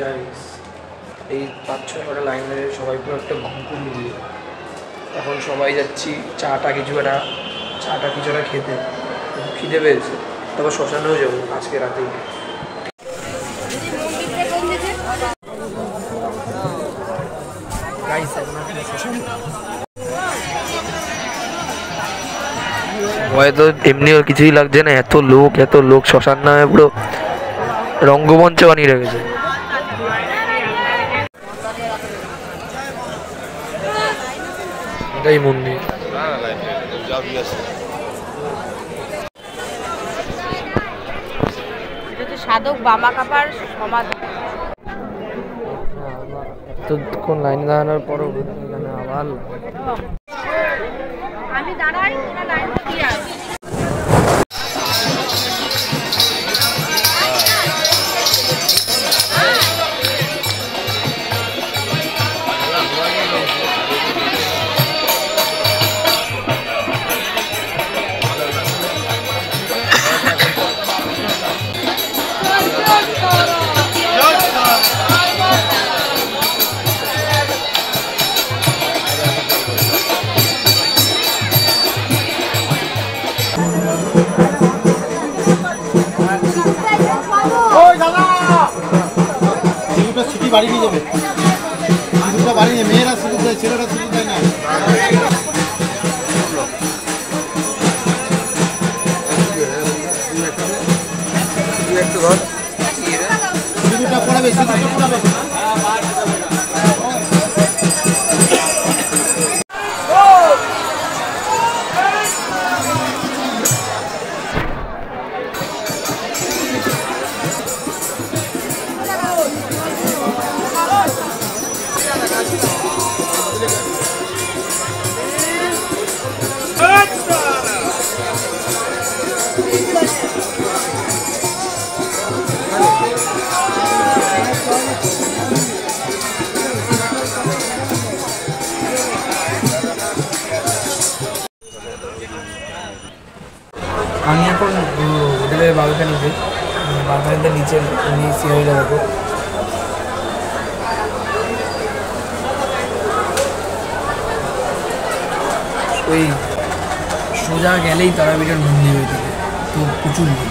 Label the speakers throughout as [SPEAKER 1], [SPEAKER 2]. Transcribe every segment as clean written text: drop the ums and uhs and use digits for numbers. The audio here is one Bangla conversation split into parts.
[SPEAKER 1] গাইস এই 5-6টা লাইন ধরে সবাই পুরো একটা ঘুম দিয়ে এখন সবাই যাচ্ছি চাটা কিছু একটা খেতে খিদে পেয়েছে তারপর শ্মশানেও যাবো আজকে রাতেই গাইস হয়তো এমনিও কিছুই লাগছে না এত লোক শ্মশান নামে পুরো রঙ্গমঞ্চ বানিয়ে রেখেছে এটাই মন্দির
[SPEAKER 2] সাধক বামা কাপার সমাধি
[SPEAKER 1] এতক্ষণ লাইন দাঁড়ানোর পরও এখানে আবার
[SPEAKER 2] আমি দাঁড়াই ওরা লাইন দিয়ে আসি
[SPEAKER 3] বাড়ি নিয়ে যাবে দুটো বাড়ি নিয়ে মেয়েরা শুধু দেয় ছেলেরা শুধু দেয় না দুটা পড়াবে শুধু পড়াবে
[SPEAKER 1] আমি এখন হোটেলের বালকানিতে নিচে সিঁড়ি যাবো ওই সোজা গেলেই তারাপীঠের মন্দির হয়ে থাকে তো প্রচুর লোক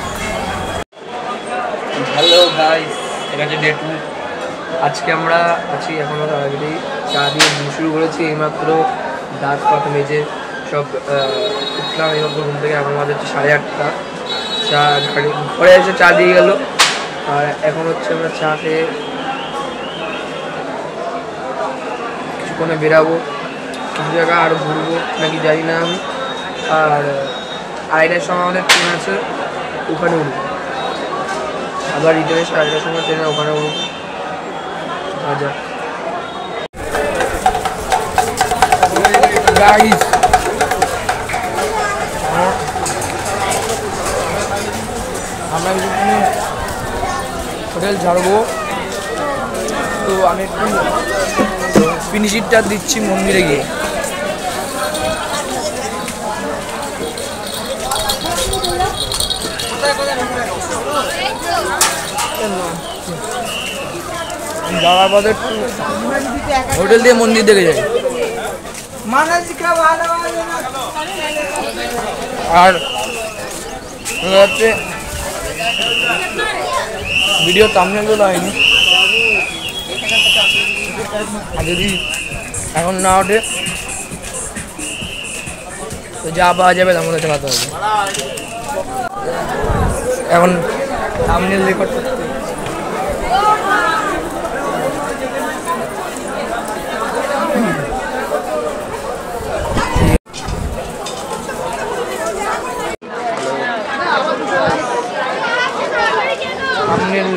[SPEAKER 1] হ্যালো গাইস এটা হচ্ছে ডে 2 আজকে আমরা আছি এখনও তারাপীঠে চা দিয়ে শুরু করেছি এইমাত্র দাঁত পাত মেজে সব উঠলাম এইমাত্র ঘুম থেকে এখন আমাদের হচ্ছে 8:30 চা গাড়ি ঘরে এসে চা দিয়ে গেল আর এখন হচ্ছে আমরা চা খেয়ে কিছুক্ষণে বেরাবো কিছু জায়গা আরও ঘুরবো নাকি জানি না আমি আর 2:30টার সময় আমাদের ট্রেন আছে ওখানে উঠবো আবার রিটার্নে 2:30টার সময় ট্রেনে ওখানে উঠবো আচ্ছা গাইস আমরা কিছুক্ষণে হোটেল ছাড়বো তো আমি একটু ফিনিশিংটা দিচ্ছি মন্দিরে গিয়ে যাওয়ার পথে হোটেল দিয়ে মন্দির দেখে যাই আর হচ্ছে ভিডিও থাম্বনেলগুলো হয়নি আর যদি এখন না ওঠে তো যা পাওয়া যাবে তার মধ্যে চালাতে হবে এখন থাম্বনেল রেকর্ড করতে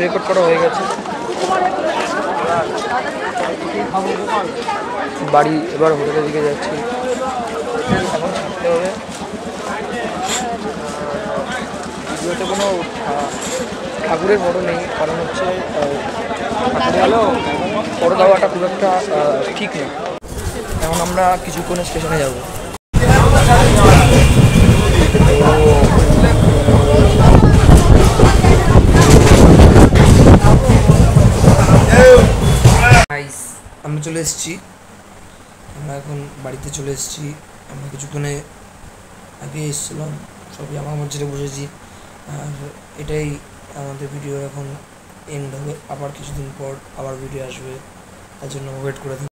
[SPEAKER 1] রেকর্ড করা হয়ে গেছে বাড়ি এবার হোটেলের দিকে যাচ্ছি এখন থাকতে হবে ভিডিওতে কোনো ঠাকুরের ফটো নেই কারণ হচ্ছে ফটো দেওয়াটা খুব একটা ঠিক নেই এখন আমরা কিছুক্ষণে স্টেশনে যাব গাইস আমরা চলে এসেছি, আমরা এখন বাড়িতে চলে এসেছি। আমরা কিছুক্ষণে আগে এসেছিলাম, সবই আমার মধ্যে বসেছি। আর এটাই আমাদের ভিডিও এখন এন্ড হবে, আবার কিছুদিন পর আবার ভিডিও আসবে, তার জন্য ওয়েট করে থাকি।